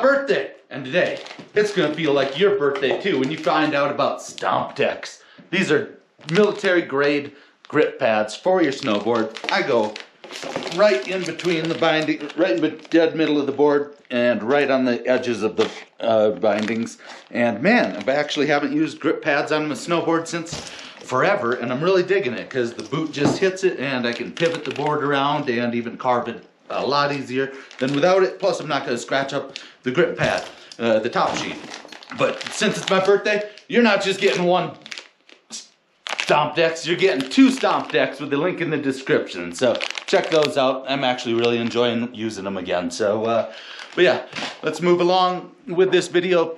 my birthday. And today, it's gonna feel like your birthday too when you find out about Stompdex. These are military grade grip pads for your snowboard. I go right in between the binding, right in the dead middle of the board and right on the edges of the bindings. And man, I actually haven't used grip pads on my snowboard since forever, and I'm really digging it because the boot just hits it and I can pivot the board around and even carve it a lot easier than without it. Plus I'm not going to scratch up the grip pad, the top sheet. But since it's my birthday, you're not just getting one Stompdex, you're getting two Stompdex with the link in the description. So check those out. I'm actually really enjoying using them again. So, but yeah, let's move along with this video.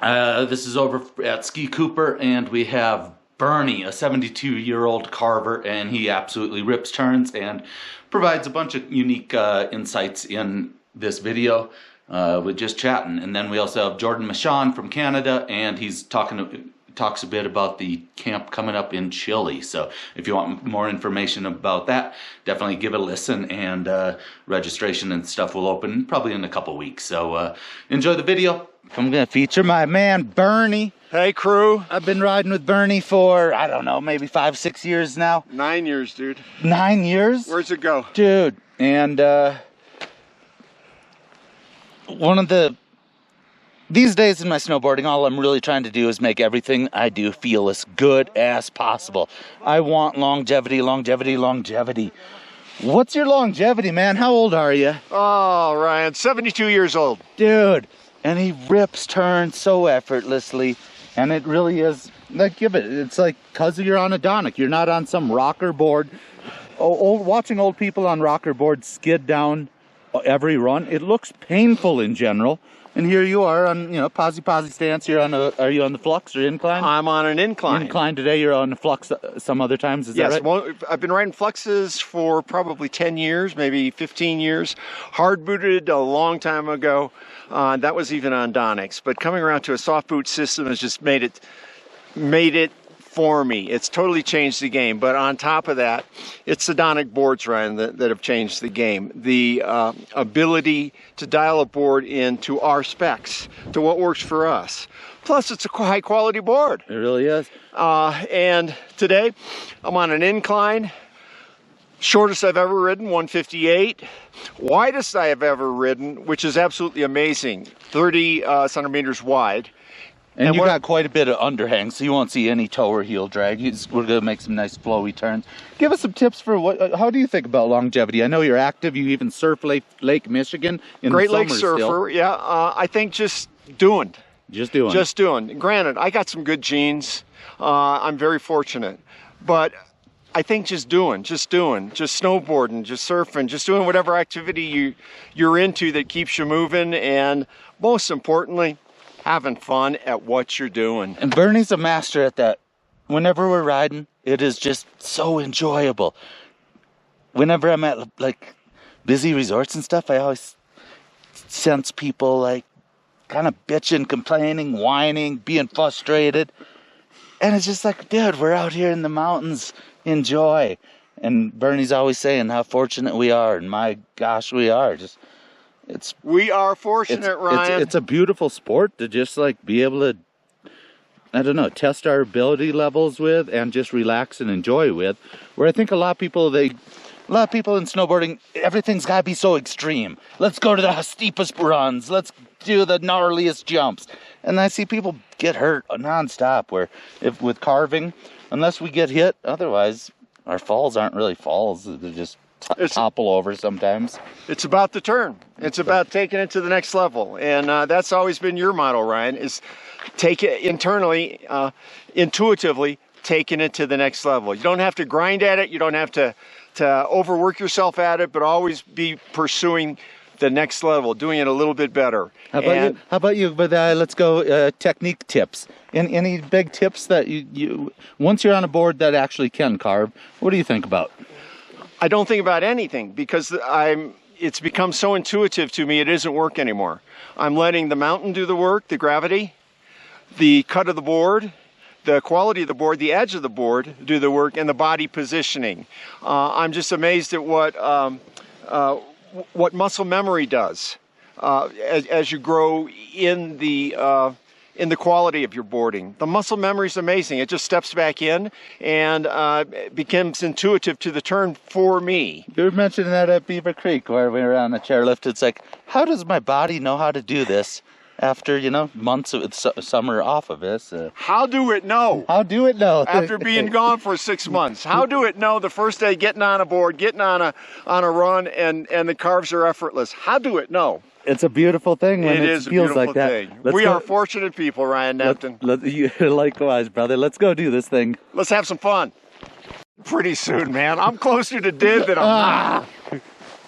This is over at Ski Cooper, and we have Bernie, a 72-year-old carver, and he absolutely rips turns and provides a bunch of unique insights in this video with just chatting. And then we also have Jordan Michon from Canada, and he's talks a bit about the camp coming up in Chile. So if you want more information about that, definitely give it a listen, and registration and stuff will open probably in a couple weeks. So enjoy the video. I'm gonna feature my man Bernie. Hey crew. I've been riding with Bernie for, I don't know, maybe 5-6 years now. 9 years, dude. 9 years? Where's it go? Dude, and these days in my snowboarding, all I'm really trying to do is make everything I do feel as good as possible. I want longevity, longevity, longevity. What's your longevity, man? How old are you? Oh, Ryan, 72 years old. Dude, and he rips turns so effortlessly, and it really is, like, it's like, cause you're on a Donic, you're not on some rocker board. Watching old people on rocker boards skid down every run, it looks painful in general. And here you are on, you know, posi stance. You're on are you on the flux or incline? I'm on an incline. Incline today. You're on the flux some other times. Is that right? Well, I've been riding fluxes for probably 10 years, maybe 15 years. Hard booted a long time ago. That was even on Donics. But coming around to a soft boot system has just made it for me. It's totally changed the game. But on top of that, it's the Donic boards, Ryan, that have changed the game. The ability to dial a board into our specs, to what works for us. Plus, it's a high quality board. It really is. And today, I'm on an incline. Shortest I've ever ridden, 158. Widest I have ever ridden, which is absolutely amazing, 30 centimeters wide. And you got quite a bit of underhang, so you won't see any toe or heel drag. We're going to make some nice flowy turns. Give us some tips for how do you think about longevity? I know you're active. You even surf Lake Michigan in Great the Lake summer surfer, still. yeah. I think just doing. Just doing. Just doing. Granted, I got some good genes. I'm very fortunate. But I think just doing. Just snowboarding, just surfing, just doing whatever activity you're into that keeps you moving, and most importantly, having fun at what you're doing. And Bernie's a master at that. Whenever we're riding, it is just so enjoyable. Whenever I'm at like busy resorts and stuff, I always sense people like kind of bitching, complaining, whining, being frustrated. And it's just like, dude, we're out here in the mountains, enjoy. And Bernie's always saying how fortunate we are, and my gosh, we are. We are fortunate, Ryan. It's a beautiful sport to just like be able to, I don't know, test our ability levels with and just relax and enjoy with. Where I think a lot of people in snowboarding, everything's got to be so extreme. Let's go to the steepest runs. Let's do the gnarliest jumps. And I see people get hurt nonstop. Where with carving, unless we get hit, otherwise our falls aren't really falls. They're just topple over sometimes. It's about the turn. It's about taking it to the next level. And that's always been your motto, Ryan, is take it internally, intuitively, taking it to the next level. You don't have to grind at it. You don't have to overwork yourself at it, but always be pursuing the next level, doing it a little bit better. How about you? But let's go technique tips. Any big tips that you once you're on a board that actually can carve, what do you think about? I don't think about anything because it's become so intuitive to me it isn't work anymore. I'm letting the mountain do the work, the gravity, the cut of the board, the quality of the board, the edge of the board do the work, and the body positioning. I'm just amazed at what muscle memory does. as you grow in the quality of your boarding. The muscle memory is amazing. It just steps back in and becomes intuitive to the turn for me. You were mentioning that at Beaver Creek where we were on the chairlift. It's like, how does my body know how to do this after, you know, months of summer off of this? How do it know? How do it know? After being gone for 6 months, how do it know the first day getting on a board, getting on a run, and the carves are effortless? How do it know? It's a beautiful thing when it feels like that. Thing. We are fortunate people, Ryan Neptune. Likewise, brother. Let's go do this thing. Let's have some fun. Pretty soon, man. I'm closer to dead than I'm not.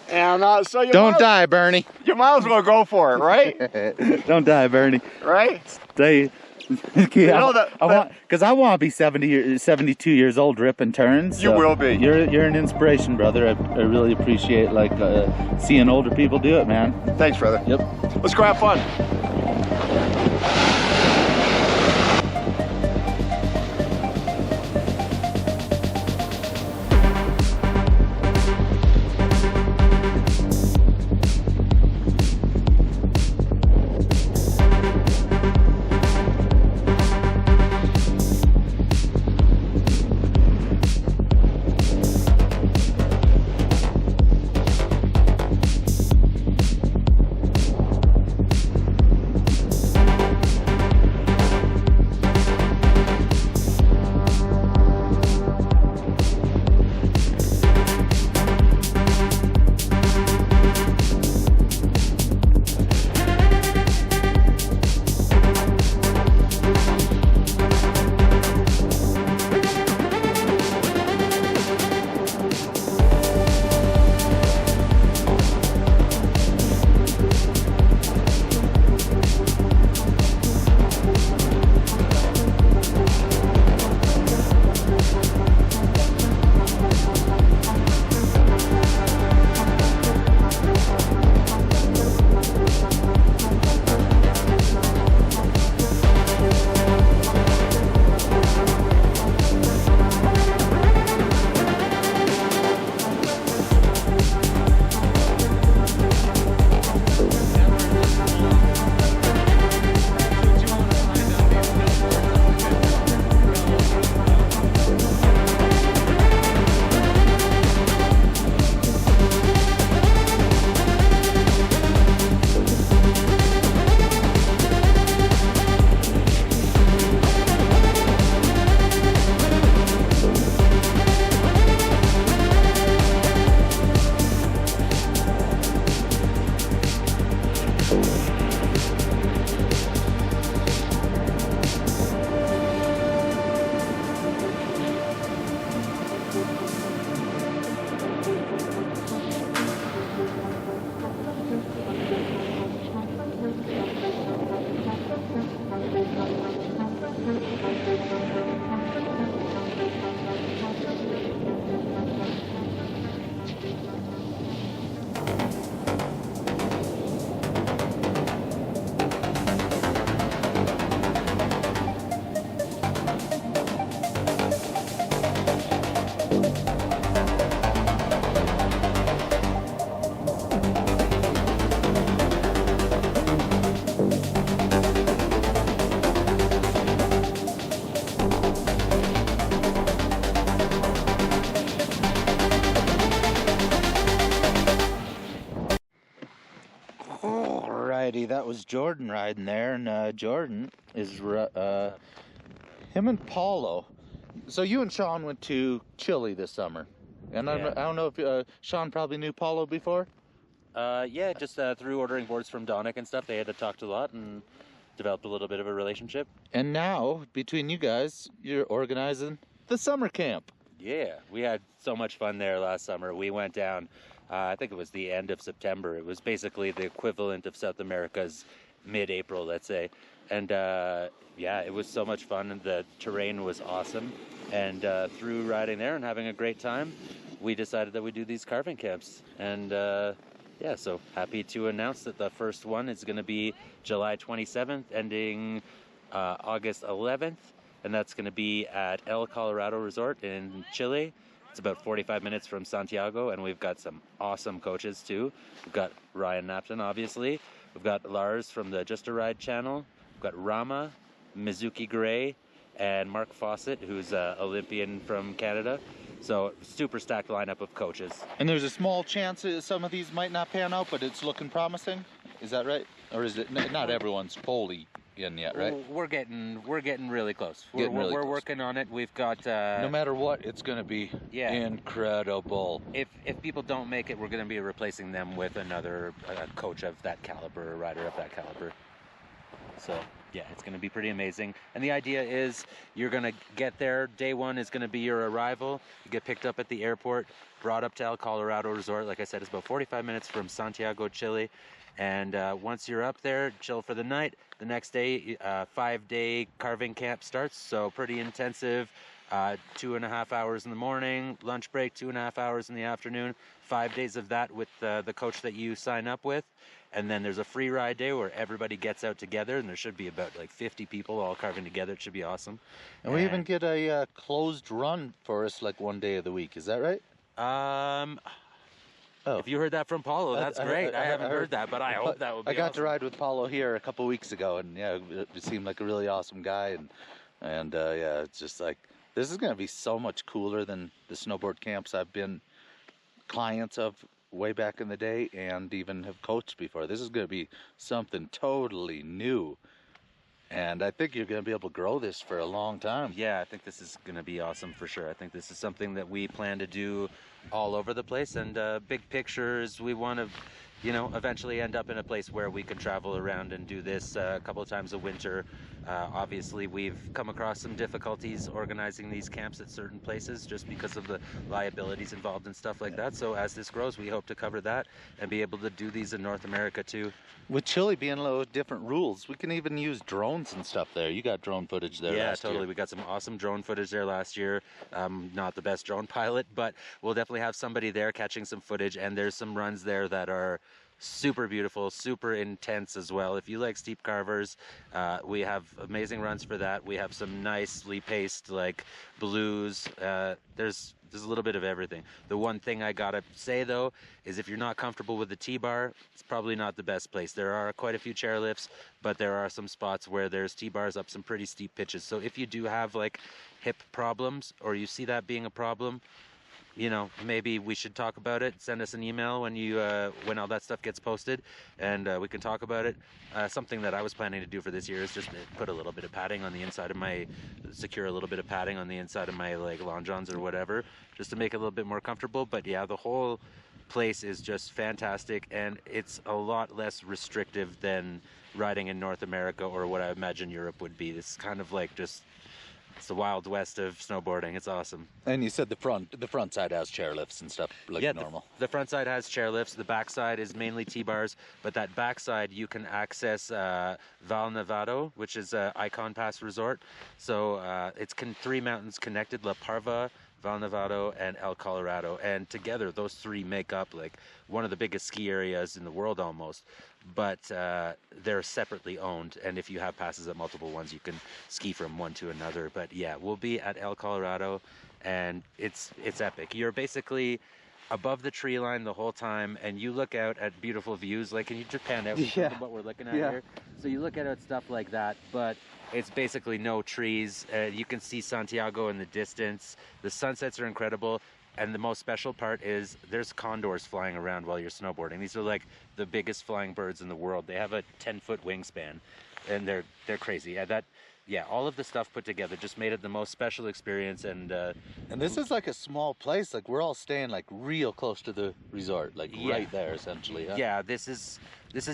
And so don't die, Bernie. You might as well go for it, right? Don't die, Bernie. Right? Stay. Because I want to be 72 years old ripping turns. You will be. You're an inspiration, brother. I really appreciate seeing older people do it, man. Thanks, brother. Yep. Let's go have fun. Alrighty, that was Jordan riding there, and Jordan is him and Paulo. So you and Sean went to Chile this summer, and yeah. I don't know if Sean probably knew Paulo before. Yeah, just through ordering boards from Donick and stuff, they had talked a lot and developed a little bit of a relationship. And now, between you guys, you're organizing the summer camp. Yeah, we had so much fun there last summer. We went down, I think it was the end of September. It was basically the equivalent of South America's mid-April, let's say. And yeah, it was so much fun, and the terrain was awesome. And through riding there and having a great time, we decided that we'd do these carving camps. And yeah, so happy to announce that the first one is going to be July 27th, ending August 11th. And that's going to be at El Colorado Resort in Chile. It's about 45 minutes from Santiago, and we've got some awesome coaches too. We've got Ryan Napton, obviously. We've got Lars from the Just a Ride channel. We've got Rama, Mizuki Gray, and Mark Fawcett, who's an Olympian from Canada. So super stacked lineup of coaches. And there's a small chance that some of these might not pan out, but it's looking promising. Is that right? Or is it not everyone's fully in yet, right? We're getting really close. Getting really we're close. working on it. We've got No matter what, it's going to be incredible. If people don't make it, we're going to be replacing them with another coach of that caliber, a rider of that caliber. So yeah, it's going to be pretty amazing. And the idea is you're going to get there. Day one is going to be your arrival. You get picked up at the airport, brought up to El Colorado Resort. Like I said, it's about 45 minutes from Santiago, Chile. And once you're up there, chill for the night. The next day, 5-day carving camp starts. So pretty intensive. 2.5 hours in the morning, lunch break, 2.5 hours in the afternoon. 5 days of that with the coach that you sign up with. And then there's a free ride day where everybody gets out together, and there should be about like 50 people all carving together. It should be awesome. And we even get a closed run for us like one day of the week. Is that right? If you heard that from Paulo, that's great. I haven't heard that, but I hope that would be I got awesome. to ride with Paulo here a couple weeks ago, and yeah, it seemed like a really awesome guy. And yeah, it's just like, this is going to be so much cooler than the snowboard camps I've been clients of way back in the day and even have coached before. This is going to be something totally new. And I think you're going to be able to grow this for a long time. Yeah, I think this is going to be awesome for sure. I think this is something that we plan to do all over the place. And big pictures, we want to, eventually end up in a place where we can travel around and do this a couple of times a winter. Obviously, we've come across some difficulties organizing these camps at certain places just because of the liabilities involved and stuff like that. So as this grows, we hope to cover that and be able to do these in North America too. With Chile being a little different rules, we can even use drones and stuff there. You got drone footage there last totally. year. We got some awesome drone footage there last year. Not the best drone pilot, but we'll definitely have somebody there catching some footage. And there's some runs there that are super beautiful, super intense as well. If you like steep carvers, we have amazing runs for that. We have some nicely paced like blues. There's a little bit of everything. The one thing I gotta say though is if you're not comfortable with the T-bar, it's probably not the best place. There are quite a few chairlifts, but there are some spots where there's T-bars up some pretty steep pitches. So if you do have like hip problems or you see that being a problem, maybe we should talk about it. Send us an email when all that stuff gets posted, and we can talk about it. Something that I was planning to do for this year is just put a little bit of padding on the inside of secure a little bit of padding on the inside of my like long johns or whatever, just to make it a little bit more comfortable. But yeah, the whole place is just fantastic, and it's a lot less restrictive than riding in North America or what I imagine Europe would be. It's kind of like it's the Wild West of snowboarding. It's awesome. And you said the front side has chairlifts and stuff like normal. The front side has chairlifts. The back side is mainly T-bars, but that back side you can access Val Nevado, which is Icon Pass Resort. So it's 3 mountains connected: La Parva, Val Nevado, and El Colorado. And together, those 3 make up like one of the biggest ski areas in the world almost. But they're separately owned, and if you have passes at multiple ones, you can ski from one to another. But yeah, we'll be at El Colorado, and it's epic. You're basically above the tree line the whole time, and you look out at beautiful views. Like, can you just pan out what we're looking at here? So you look at stuff like that, but it's basically no trees. You can see Santiago in the distance. The sunsets are incredible. And the most special part is there's condors flying around while you're snowboarding. These are like the biggest flying birds in the world. They have a 10-foot wingspan, and they're crazy. All of the stuff put together just made it the most special experience. And this is like a small place. Like, we're all staying like real close to the resort, like right there essentially. Huh? Yeah, this is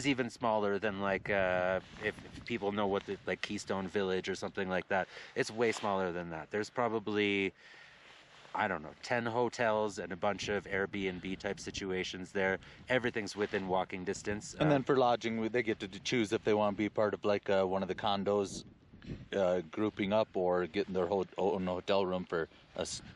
even smaller than like if people know what like Keystone Village or something like that. It's way smaller than that. There's probably, I don't know, 10 hotels and a bunch of Airbnb type situations there. Everything's within walking distance. And then for lodging, they get to choose if they want to be part of like one of the condos grouping up or getting their own hotel room for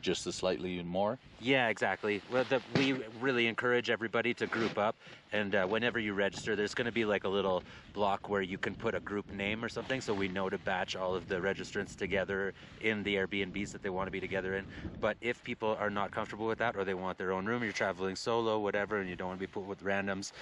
just a slightly more. Yeah, exactly. Well, we really encourage everybody to group up, and whenever you register, there's going to be like a little block where you can put a group name or something, so we know to batch all of the registrants together in the Airbnbs that they want to be together in. But if people are not comfortable with that, or they want their own room, you're traveling solo, whatever, and you don't want to be put with randoms,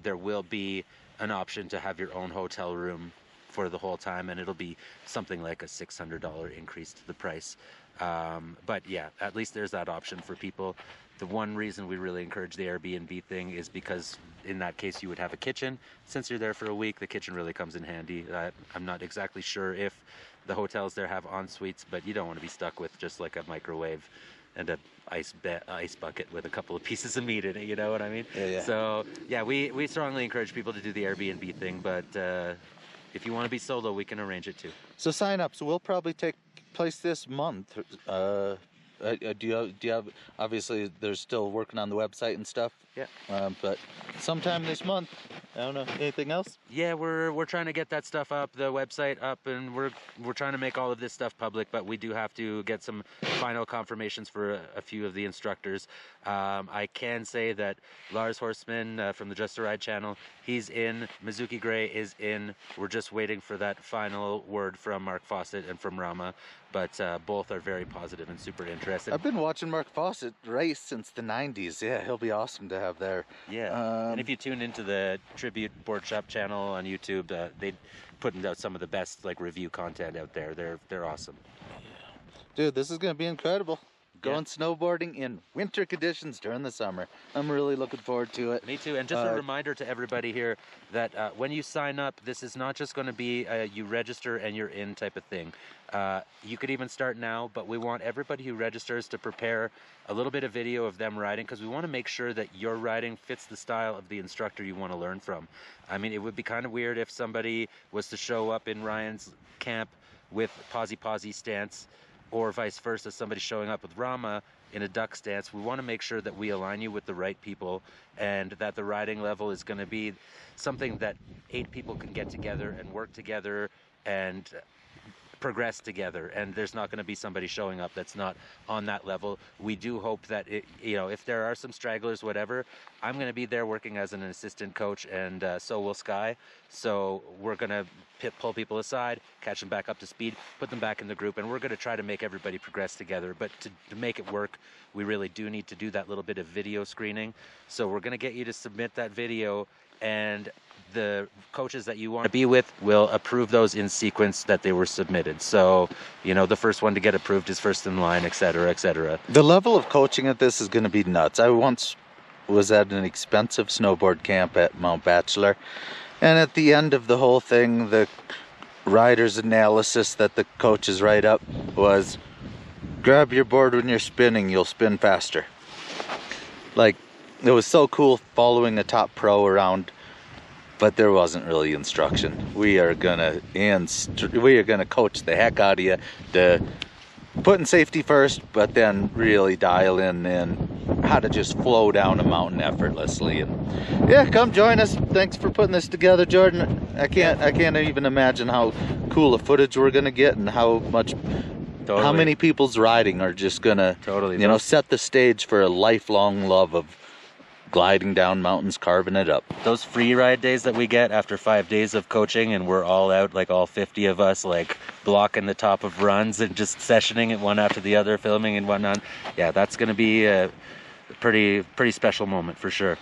there will be an option to have your own hotel room for the whole time, and it'll be something like a $600 increase to the price. But yeah, at least there's that option for people. The one reason we really encourage the Airbnb thing is because in that case you would have a kitchen. Since you're there for a week, the kitchen really comes in handy. I'm not exactly sure if the hotels there have en-suites, but you don't want to be stuck with just like a microwave and a ice bucket with a couple of pieces of meat in it, you know what I mean? Yeah. So yeah, we strongly encourage people to do the Airbnb thing, but if you want to be solo, we can arrange it too. So sign-ups will probably take place this month. Do you have, obviously they're still working on the website and stuff. Yeah. But sometime this month. I don't know. Anything else? Yeah, we're trying to get that stuff up, the website up, and we're trying to make all of this stuff public, but we do have to get some final confirmations for a few of the instructors. I can say that Lars Horstman from the Just to Ride channel, he's in. Mizuki Gray is in. We're just waiting for that final word from Mark Fawcett and from Rama, but both are very positive and super interested. I've been watching Mark Fawcett race since the 90s. Yeah, he'll be awesome to have there. Yeah, and if you tune into the Tribute Board Shop channel on YouTube, they putting out some of the best like review content out there. They're awesome. Dude, this is gonna be incredible. Going snowboarding in winter conditions during the summer. I'm really looking forward to it. Me too. And just a reminder to everybody here that when you sign up, this is not just going to be you register and you're in type of thing. You could even start now, but we want everybody who registers to prepare a little bit of video of them riding, because we want to make sure that your riding fits the style of the instructor you want to learn from. I mean, it would be kind of weird if somebody was to show up in Ryan's camp with posy stance, or vice versa, somebody showing up with Rama in a duck stance. We want to make sure that we align you with the right people, and that the riding level is going to be something that 8 people can get together and work together and progress together, and there's not going to be somebody showing up that's not on that level. We do hope that if there are some stragglers, whatever, I'm going to be there working as an assistant coach, and so will Sky. So we're going to pull people aside, catch them back up to speed, put them back in the group, and we're going to try to make everybody progress together. But to make it work, we really do need to do that little bit of video screening. So we're going to get you to submit that video, and the coaches that you want to be with will approve those in sequence that they were submitted. So, the first one to get approved is first in line, etc., etc. The level of coaching at this is going to be nuts. I once was at an expensive snowboard camp at Mount Bachelor, and at the end of the whole thing, the rider's analysis that the coaches write up was, grab your board when you're spinning, you'll spin faster. Like, it was so cool following a top pro around, but there wasn't really instruction. We are gonna coach the heck out of you to putting safety first, but then really dial in how to just flow down a mountain effortlessly. And yeah, come join us. Thanks for putting this together, Jordan. I can't even imagine how cool the footage we're gonna get, and how many people's riding are just gonna set the stage for a lifelong love of gliding down mountains, carving it up. Those free ride days that we get after 5 days of coaching, and we're all out, like all 50 of us, like blocking the top of runs and just sessioning it one after the other, filming and whatnot. Yeah, that's going to be a pretty special moment for sure.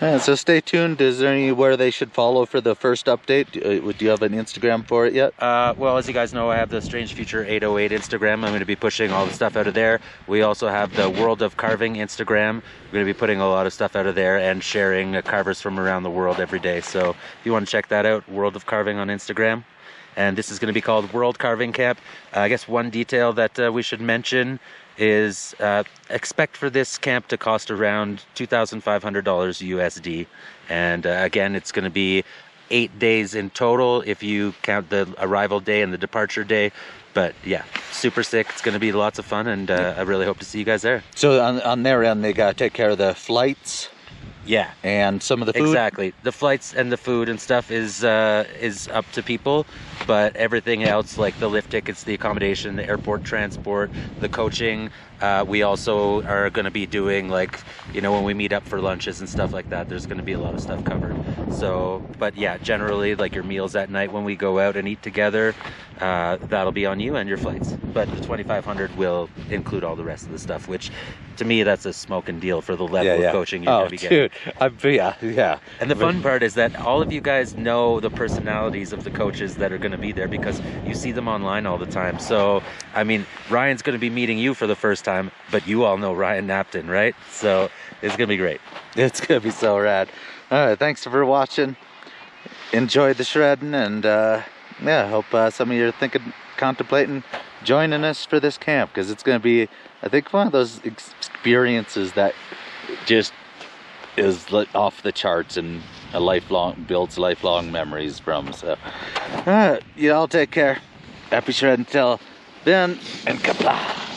Yeah, so stay tuned. Is there anywhere they should follow for the first update? Do you have an Instagram for it yet? Well, as you guys know, I have the Strange Future 808 Instagram. I'm going to be pushing all the stuff out of there. We also have the World of Carving Instagram. We're going to be putting a lot of stuff out of there and sharing carvers from around the world every day. So if you want to check that out, World of Carving on Instagram. And this is going to be called World Carving Camp. I guess one detail that we should mention is expect for this camp to cost around $2,500 USD. And again, it's going to be 8 days in total if you count the arrival day and the departure day. But yeah, super sick. It's going to be lots of fun, and I really hope to see you guys there. So on their end, they got to take care of the flights. Yeah, and some of the food. Exactly. The flights and the food and stuff is up to people, but everything else, like the lift tickets, the accommodation, the airport transport, the coaching, We also are going to be doing, like, you know, when we meet up for lunches and stuff like that, there's going to be a lot of stuff covered. So, but yeah, generally, like your meals at night when we go out and eat together, that'll be on you and your flights. But the 2,500 will include all the rest of the stuff, which to me, that's a smoking deal for the level of coaching you're going to be getting. Yeah. And the fun part is that all of you guys know the personalities of the coaches that are going to be there because you see them online all the time. So, I mean, Ryan's going to be meeting you for the first time, but you all know Ryan Napton, right? So it's going to be great. It's going to be so rad. All right, thanks for watching. Enjoy the shredding, and yeah, hope some of you are contemplating joining us for this camp, because it's going to be, I think, one of those experiences that just is off the charts and builds lifelong memories from. So, you all take care. Happy shredding till then, and kapla.